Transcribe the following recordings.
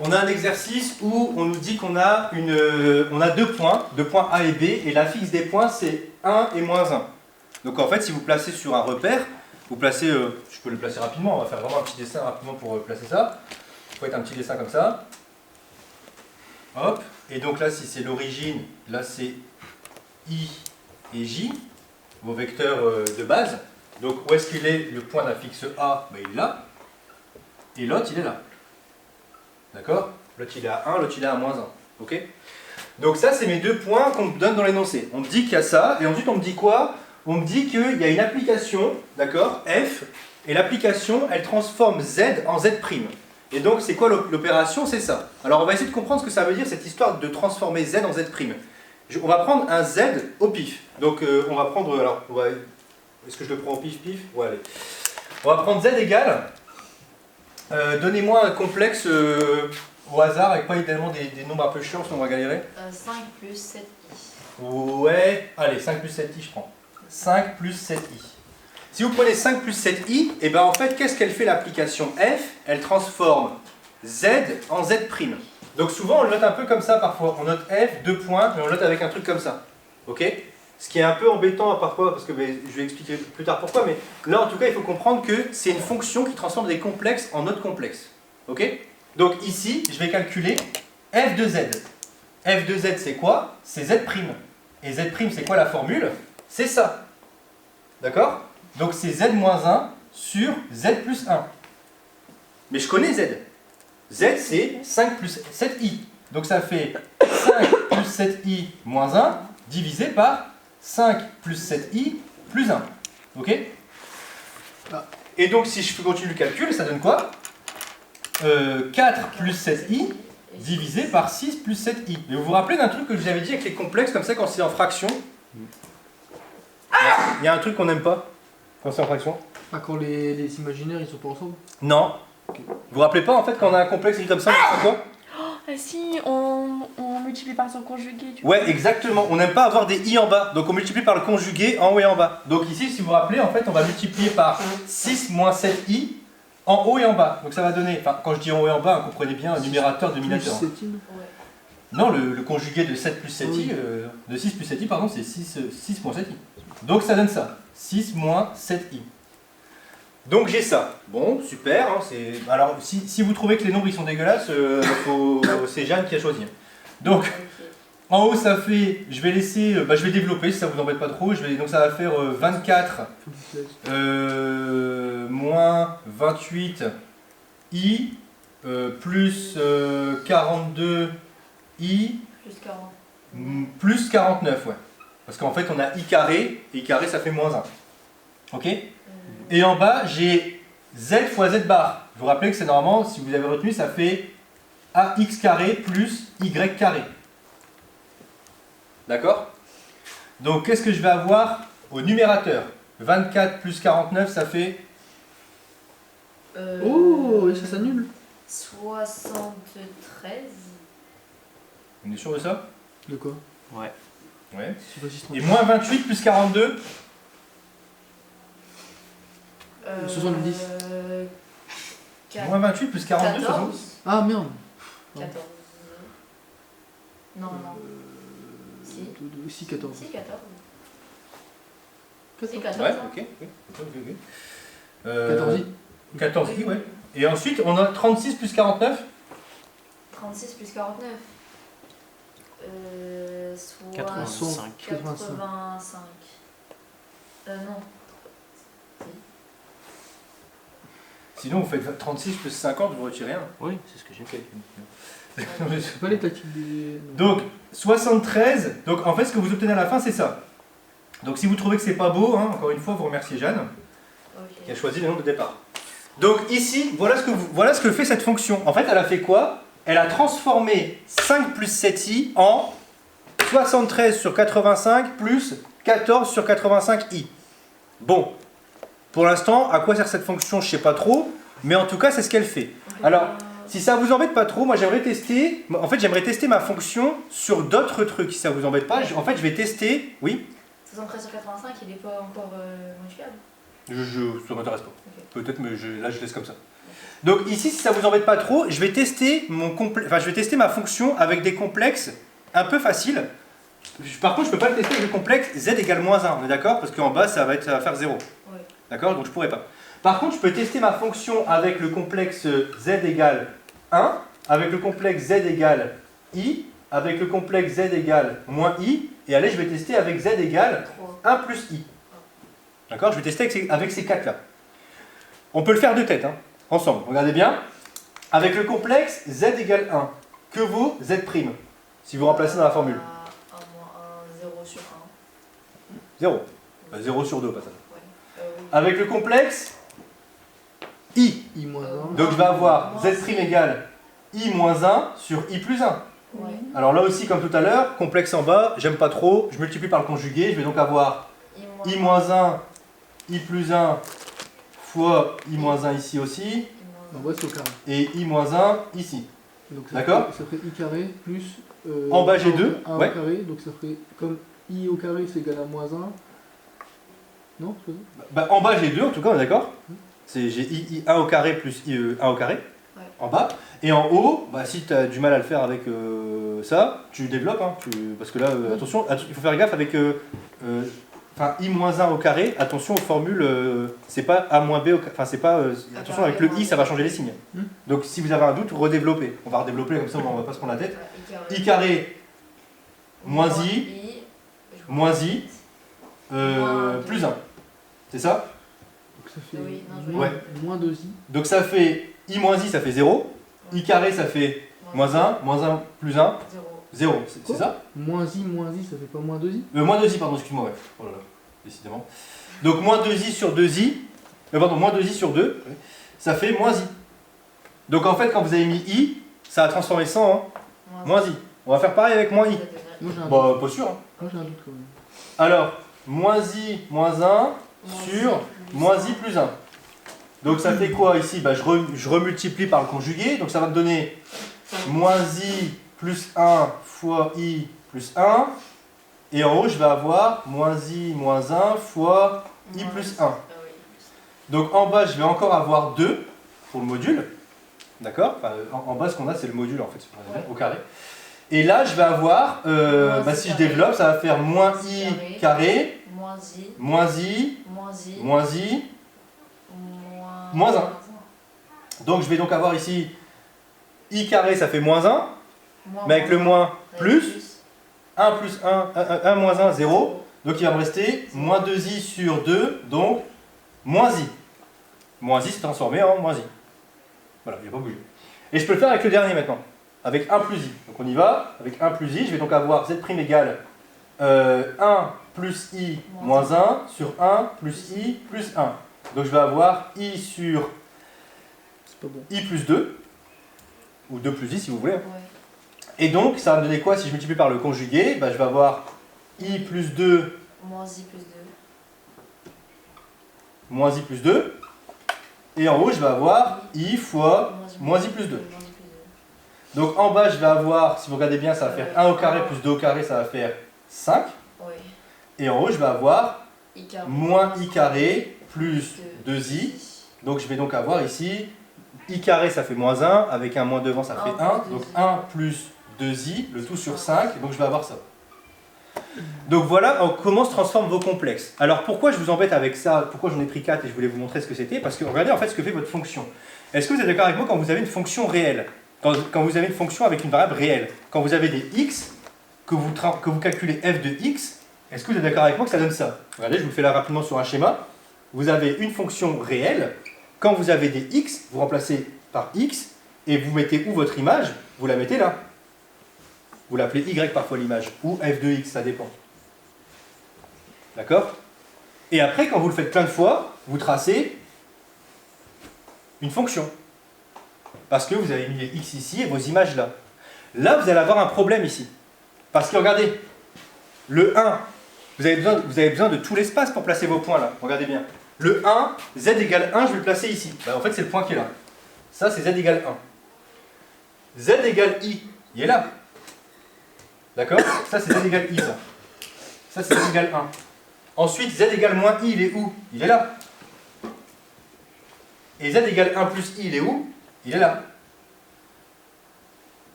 on a un exercice où on nous dit qu'on a, on a deux points A et B, et la fixe des points c'est 1 et moins 1. Donc en fait, si vous placez sur un repère, vous placez, je peux le placer rapidement, on va faire vraiment un petit dessin rapidement pour placer ça. Vous faites un petit dessin comme ça. Hop, et donc là, si c'est l'origine, là c'est I et J, vos vecteurs de base. Donc où est-ce qu'il est le point d'un fixe A? Ben, il est là. Et l'autre, il est là. D'accord? L'autre, il est à 1, l'autre, il est à moins 1. Ok? Donc ça, c'est mes deux points qu'on me donne dans l'énoncé. On me dit qu'il y a ça, et ensuite on me dit quoi? On me dit qu'il y a une application, d'accord, F, et l'application, elle transforme Z en Z'. Et donc, c'est quoi l'opération? C'est ça. Alors, on va essayer de comprendre ce que ça veut dire, cette histoire de transformer Z en Z'. On va prendre un Z au pif. Donc, on va prendre, alors, est-ce que je le prends au pif? Ouais, allez. On va prendre Z égale, donnez-moi un complexe au hasard, avec pas évidemment des nombres un peu chiants, sinon on va galérer. 5 plus 7i. Ouais, allez, 5 plus 7i, je prends. 5 plus 7i. Si vous prenez 5 plus 7i, et ben en fait, qu'est-ce qu'elle fait l'application F? Elle transforme Z en Z'. Donc souvent, on le note un peu comme ça parfois. On note F, 2 points, et on le note avec un truc comme ça. Ok? Ce qui est un peu embêtant parfois, parce que je vais expliquer plus tard pourquoi, mais là en tout cas, il faut comprendre que c'est une fonction qui transforme des complexes en autres complexes. Ok? Donc ici, je vais calculer F de Z. F de Z, c'est quoi? C'est Z'. Et Z', c'est quoi la formule? C'est ça. D'accord? Donc c'est Z moins 1 sur Z plus 1. Mais je connais Z. Z, c'est 5 plus 7i. Donc ça fait 5 plus 7i moins 1 divisé par 5 plus 7i plus 1. Ok? Et donc si je continue le calcul, ça donne quoi? 4 plus 7i divisé par 6 plus 7i. Mais vous vous rappelez d'un truc que je vous avais dit avec les complexes, comme ça, quand c'est en fraction? Il y a un truc qu'on n'aime pas quand c'est en fraction. Ah, quand les imaginaires ils sont pas ensemble? Non. Vous vous rappelez pas en fait quand on a un complexe comme ça, on fait quoi? Ah si, on multiplie par son conjugué. Ouais, exactement. On n'aime pas avoir des i en bas, donc on multiplie par le conjugué en haut et en bas. Donc ici, si vous vous rappelez, en fait, on va multiplier par 6 moins 7i en haut et en bas. Donc ça va donner, enfin quand je dis en haut et en bas, comprenez bien un numérateur, dénominateur. Non, le conjugué de 7 plus 7i, de 6 plus 7i, pardon, c'est 6 moins 7i. Donc ça donne ça, 6 moins 7i. Donc j'ai ça. Bon, super. Hein, alors si vous trouvez que les nombres ils sont dégueulasses, c'est Jeanne qui a choisi. Donc en haut ça fait, je vais laisser, je vais développer si ça vous embête pas trop. Donc ça va faire 24 moins 28i plus 42i Plus 40. plus 49, ouais. Parce qu'en fait on a i carré, et i carré ça fait moins 1. Ok? Et en bas, j'ai z fois z bar. Vous vous rappelez que c'est normalement, si vous avez retenu, ça fait ax carré plus y carré. D'accord? Donc, qu'est-ce que je vais avoir au numérateur? 24 plus 49, ça fait... Oh, et ça s'annule. 73. On est sûr de ça? De quoi? Ouais. Ouais. C'est pas 630. Et moins 28 plus 42? 70. Moins 28 plus 42, 14. 70. Ah merde. 14. Non, non. Si. Si, 14. Si, 14. 14. Si, 14. Ouais, hein. ok. 14i. 14i, ouais. Et ensuite, on a 36 plus 49? 36 plus 49. 85. 85. Non. Sinon, vous faites 36 plus 50, vous retirez 1. Oui, c'est ce que j'ai fait. C'est pas les tactiques des. Donc, 73. Donc, en fait, ce que vous obtenez à la fin, c'est ça. Donc, si vous trouvez que c'est pas beau, hein, encore une fois, vous remerciez Jeanne, qui a choisi le nombre de départ. Donc, ici, voilà ce que fait cette fonction. En fait, elle a fait quoi? Elle a transformé 5 plus 7i en 73 sur 85 plus 14 sur 85i. Bon. Pour l'instant, à quoi sert cette fonction, je ne sais pas trop, mais en tout cas, c'est ce qu'elle fait. Alors, si ça vous embête pas trop, moi j'aimerais tester, j'aimerais tester ma fonction sur d'autres trucs, si ça vous embête pas. En fait, je vais tester, oui. 73 sur 85, il n'est pas encore modulable. Ça m'intéresse pas. Ok. Peut-être, mais là je laisse comme ça. Donc ici, si ça vous embête pas trop, je vais tester ma fonction avec des complexes un peu faciles. Par contre, je peux pas le tester avec le complexe z égale moins 1, on est d'accord? Parce qu'en bas, ça va faire 0. Ouais. D'accord? Donc je pourrais pas. Par contre, je peux tester ma fonction avec le complexe z égale 1, avec le complexe z égale i, avec le complexe z égale moins i, et allez, je vais tester avec z égale 3. 1 plus i. D'accord? Je vais tester avec ces 4 là. On peut le faire de tête, hein, ensemble. Regardez bien. Avec le complexe z égale 1, que vaut z'? Si vous remplacez dans la formule. 1 moins 1, 0 sur 1. 0. 0 sur 2 au passage. Ouais. Oui. Avec le complexe i. I moins 1. Donc je vais avoir Moins z' égale i moins 1 sur i plus 1. Ouais. Alors là aussi, comme tout à l'heure, complexe en bas, j'aime pas trop, je multiplie par le conjugué, je vais donc avoir i moins 1, i plus 1 fois i moins 1 ici aussi, En bas, c'est au carré. et i moins 1 ici. Donc D'accord. ça ferait I carré plus. En bas, j'ai 2, 1 ouais. au carré, donc ça ferait comme I au carré c'est égal à moins 1. Non, c'est pas ça? Bah, en bas j'ai 2 en tout cas, on est d'accord? J'ai i 1 au carré plus i 1 au carré, Ouais. en bas. Et en haut, bah, si tu as du mal à le faire avec ça, tu développes, hein, parce que là, attention, il faut faire gaffe avec i moins 1 au carré, attention aux formules, c'est pas a moins b au carré, enfin c'est pas, attention avec le i ça va changer les signes. Donc si vous avez un doute, redéveloppez. On va redévelopper comme ça, on va pas se prendre la tête. I carré moins moins i, plus 1. C'est ça? Donc ça fait Oui, non, je moins, Ouais. moins 2i. Donc ça fait i moins i, ça fait 0. I carré, ça fait moins 1 plus 1, 0. 0. C'est ça? Moins i, ça fait pas moins 2i? Moins 2i, pardon, excuse-moi, ouais. Oh là là, décidément. Donc moins 2i sur 2i, pardon, moins 2i sur 2, ça fait moins i. Donc en fait, quand vous avez mis i, ça a transformé 100 en moins i. On va faire pareil avec moins i. Moi j'ai un doute. Bah, pas sûr. Hein. Moi j'ai un doute quand même. Alors, moins i moins 1 sur moins i plus 1. Donc ça fait quoi ici? Bah, je remultiplie par le conjugué, donc ça va me donner moins i plus 1 fois i plus 1. Et en haut, je vais avoir moins i moins 1 fois i plus 1. Donc en bas, je vais encore avoir 2 pour le module. D'accord? Enfin, en bas, ce qu'on a, c'est le module en fait, au carré. Et là, je vais avoir, si je développe, ça va faire moins i carré, moins i, moins 1. Donc je vais donc avoir ici i carré, ça fait moins 1, mais avec le moins plus, 1 plus 1 moins 1, 0. Donc il va me rester moins 2i sur 2, donc moins i. Moins i s'est transformé en moins i. Voilà, il n'a pas bougé. Et je peux le faire avec le dernier maintenant, avec 1 plus i. Donc on y va, avec 1 plus i, je vais donc avoir z' égale 1 plus i moins 1 sur 1 plus i plus 1. Donc je vais avoir i sur C'est pas bon. i plus 2, ou 2 plus i si vous voulez. Ouais. Et donc ça va me donner quoi si je multiplie par le conjugué? Bah, je vais avoir i plus 2 Moins i plus 2. moins i plus 2. Et en haut, je vais avoir i fois moins i plus 2. Donc en bas, je vais avoir, si vous regardez bien, ça va faire 1 au carré plus 2 au carré, ça va faire 5. Ouais. Et en haut, je vais avoir I carré. moins i carré plus 2i. Donc je vais donc avoir ici, i carré ça fait moins 1, avec un moins devant ça fait 1. Donc 1 plus 2i, le tout sur 5, donc je vais avoir ça. Donc voilà comment se transforment vos complexes. Alors pourquoi je vous embête avec ça? Pourquoi j'en ai pris 4 et je voulais vous montrer ce que c'était? Parce que regardez en fait ce que fait votre fonction. Est-ce que vous êtes d'accord avec moi quand vous avez une fonction réelle? Quand vous avez une fonction avec une variable réelle, quand vous avez des x, que vous calculez f de x, est-ce que vous êtes d'accord avec moi que ça donne ça? Regardez, je vous le fais là rapidement sur un schéma. Vous avez une fonction réelle, quand vous avez des x, vous remplacez par x, et vous mettez où votre image? Vous la mettez là. Vous l'appelez y parfois l'image, ou f de x, ça dépend. D'accord? Et après, quand vous le faites plein de fois, vous tracez une fonction. Parce que vous avez mis les x ici et vos images là. Là, vous allez avoir un problème ici. Parce que regardez, le 1, vous avez besoin de tout l'espace pour placer vos points là. Regardez bien. Le 1, z égale 1, je vais le placer ici. Ben, en fait, c'est le point qui est là. Ça, c'est z égale 1. Z égale i, il est là. D'accord? Ça, c'est z égale i, ça. Ça, c'est z égale 1. Ensuite, z égale moins i, il est où? Il est là. Et z égale 1 plus i, il est où? Il est là.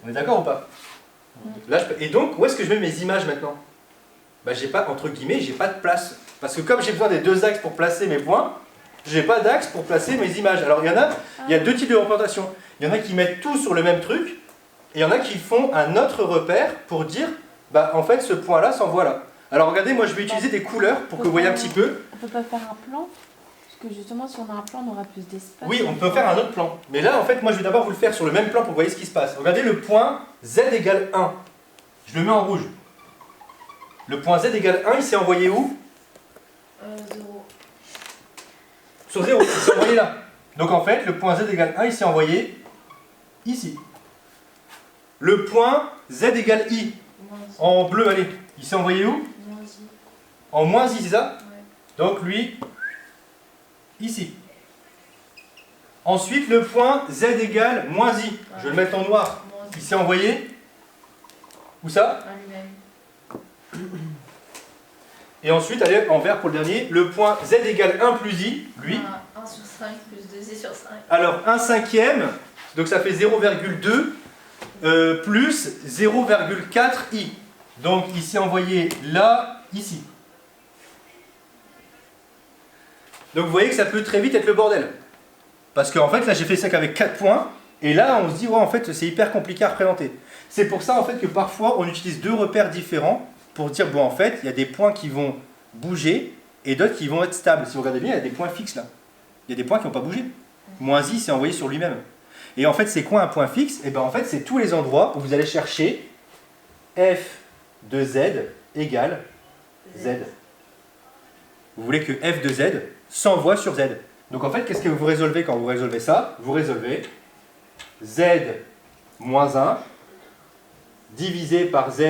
On est d'accord ou pas? Là, et donc, où est-ce que je mets mes images maintenant? Bah, j'ai pas, entre guillemets, j'ai pas de place. Parce que comme j'ai besoin des deux axes pour placer mes points, j'ai pas d'axe pour placer mes images. Alors il y a deux types de représentation. Il y en a qui mettent tout sur le même truc, et il y en a qui font un autre repère pour dire, bah en fait ce point-là s'envoie là. Alors regardez, moi je vais utiliser des couleurs pour que vous voyez un petit peu. On peut pas faire un plan? Parce que justement, si on a un plan, on aura plus d'espace. Oui, on peut faire un autre plan. Mais là, en fait, moi je vais d'abord vous le faire sur le même plan pour que vous voyez ce qui se passe. Regardez le point z égale 1. Je le mets en rouge. Le point z égale 1, il s'est envoyé où? 0. Sur 0, il s'est envoyé là. Donc en fait, le point z égale 1, il s'est envoyé ici. Le point z égale i, en bleu, allez, il s'est envoyé où? En moins i, c'est ça? Ouais. Donc lui, ici. Ensuite, le point z égale moins i, je vais le mettre en noir. Il s'est envoyé où ça? À lui-même. Et ensuite, allez, en vert pour le dernier, le point z égale 1 plus i, lui. 1 sur 5 plus 2 sur 5. Alors 1 cinquième, donc ça fait 0,2 plus 0,4 i. Donc il s'est envoyé là, ici. Donc vous voyez que ça peut très vite être le bordel. Parce qu'en fait là j'ai fait ça qu'avec 4 points, et là on se dit ouais en fait c'est hyper compliqué à représenter. C'est pour ça en fait que parfois on utilise deux repères différents pour dire bon en fait il y a des points qui vont bouger et d'autres qui vont être stables. Si vous regardez bien il y a des points fixes là. Il y a des points qui n'ont pas bougé. Moins i s'est envoyé sur lui-même. Et en fait, c'est quoi un point fixe? Et bien en fait, c'est tous les endroits où vous allez chercher f de z égale z. Vous voulez que f de z s'envoie sur z. Donc en fait, qu'est-ce que vous résolvez quand vous résolvez ça? Vous résolvez z moins 1 divisé par z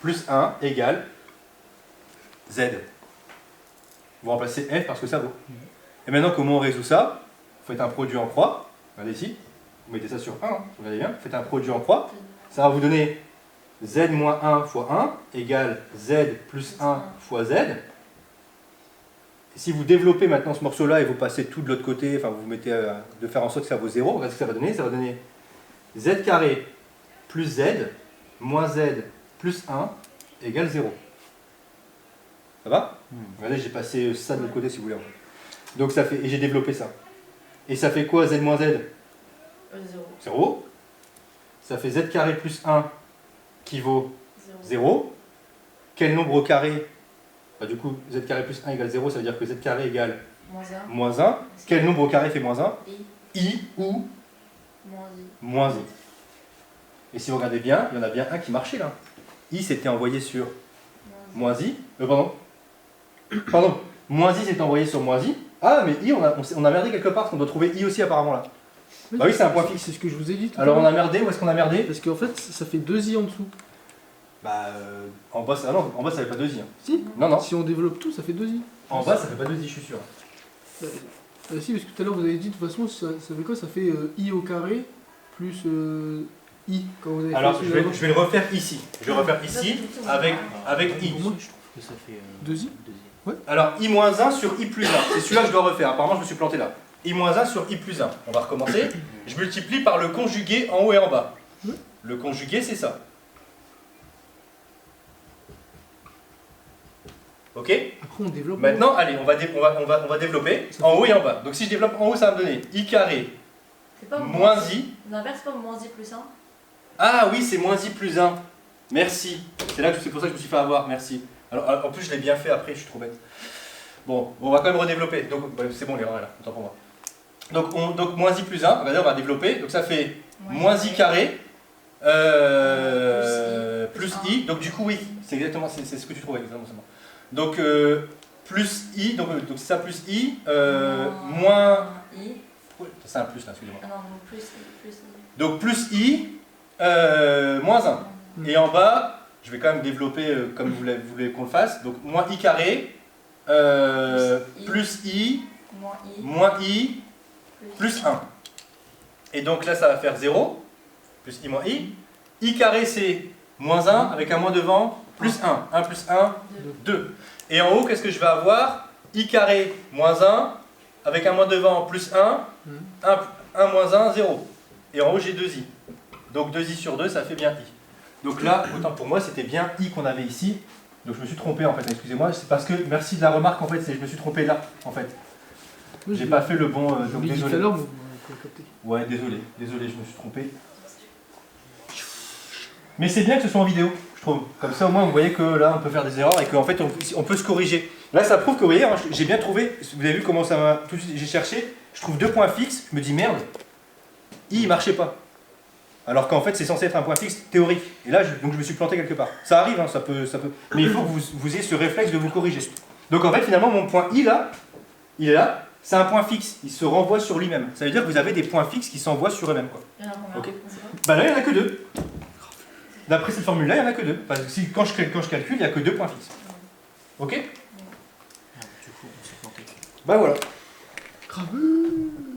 plus 1 égale z. Vous remplacez f parce que ça vaut. Et maintenant, comment on résout ça? Vous faites un produit en croix. Regardez ici. Vous mettez ça sur 1. Regardez bien. Vous faites un produit en croix. Ça va vous donner z moins 1 fois 1 égale z plus 1 fois z. Et si vous développez maintenant ce morceau-là et vous passez tout de l'autre côté, enfin vous mettez de faire en sorte que ça vaut 0, regardez ce que ça va donner. Ça va donner z carré plus z moins z plus 1 égale 0. Ça va? Regardez, j'ai passé ça de l'autre côté si vous voulez. Donc ça fait, et j'ai développé ça. Et ça fait quoi z moins z? 0. 0. Ça fait z carré plus 1 qui vaut 0. Quel nombre au carré? Bah, du coup, z carré plus 1 égale 0, ça veut dire que z carré égale moins 1. Quel nombre au carré fait moins 1? I ou moins i. Et si vous regardez bien, il y en a bien un qui marchait là. I s'était envoyé sur moins i. Pardon. Moins i s'est envoyé sur moins i. Ah, mais i, on a merdé quelque part, parce qu'on doit trouver i aussi apparemment là. Bah oui, c'est un point fixe. C'est ce que je vous ai dit. Alors on a merdé, où est-ce qu'on a merdé? Parce qu'en fait, ça fait 2i en dessous. Bah, en bas, ça, non, en bas ça fait pas 2i. Hein. Si. Non, non. Si on développe tout, ça fait 2i. En bas ça fait pas 2i, je suis sûr. Si, parce que tout à l'heure vous avez dit, de toute façon, ça fait quoi? Ça fait i au carré plus i. Quand vous avez Alors fait je vais le refaire ici. Je vais le refaire ici avec i. Moi, Je trouve que ça fait 2i. Alors i moins 1 sur i plus 1. C'est celui-là que je dois refaire. Apparemment je me suis planté là. I moins 1 sur i plus 1. On va recommencer. Je multiplie par le conjugué en haut et en bas. Le conjugué c'est ça. Ok? Après, on développe. Maintenant, allez, on va développer en haut et en bas. Donc si je développe en haut, ça va me donner i carré C'est pas moins i. L'inverse, c'est pas moins i plus 1. Ah oui, c'est moins i plus 1. Merci. C'est pour ça que je me suis fait avoir, merci. Alors, en plus, je l'ai bien fait après, je suis trop bête. Bon, on va quand même redévelopper. Donc, bah, c'est bon, l'erreur est là, autant pour moi. Donc moins i plus 1, regardez, on va développer. Donc ça fait moins i carré plus i. Donc du coup, oui, c'est exactement c'est ce que tu trouves exactement. Donc plus i, donc c'est ça plus i, moins i. C'est un plus là, excusez-moi. Ah non, donc plus i. Donc plus i, moins 1. Et en bas, je vais quand même développer comme vous voulez qu'on le fasse. Donc moins i carré, plus i, moins i, plus 1. Et donc là, ça va faire 0, plus i moins i. I carré, c'est moins 1, avec un moins devant, plus 1. 1 plus 1, 2. Et en haut, qu'est-ce que je vais avoir? I carré moins 1, avec un moins de 20 en plus 1, 1 moins 1, 0. Et en haut, j'ai 2i. Donc 2i sur 2, ça fait bien i. Donc là, autant pour moi, c'était bien i qu'on avait ici. Donc je me suis trompé en fait, excusez-moi. C'est parce que, merci de la remarque en fait, je me suis trompé là en fait. J'ai pas fait le bon, Je donc l'ai dit tout à désolé. l'heure, mais on peut capter. Ouais, désolé, je me suis trompé. Mais c'est bien que ce soit en vidéo, je trouve. Comme ça, au moins, vous voyez que là, on peut faire des erreurs et qu'en fait, on peut se corriger. Là, ça prouve que, vous voyez, hein, j'ai bien trouvé. Vous avez vu comment ça m'a. Tout de suite, j'ai cherché. Je trouve 2 points fixes. Je me dis merde. I, il marchait pas. Alors qu'en fait, c'est censé être un point fixe théorique. Et là, donc je me suis planté quelque part. Ça arrive, hein, ça peut. Mais il faut que vous ayez ce réflexe de vous corriger. Donc en fait, finalement, mon point I là, il est là. C'est un point fixe. Il se renvoie sur lui-même. Ça veut dire que vous avez des points fixes qui s'envoient sur eux-mêmes, quoi. Il y en a combien? Ok. On sait pas. Bah là, il n'y en a que 2. D'après cette formule-là, il n'y en a que 2. Parce que quand je calcule, il n'y a que 2 points fixes. Ok? Du coup, on s'est planté. Bah voilà. Grave.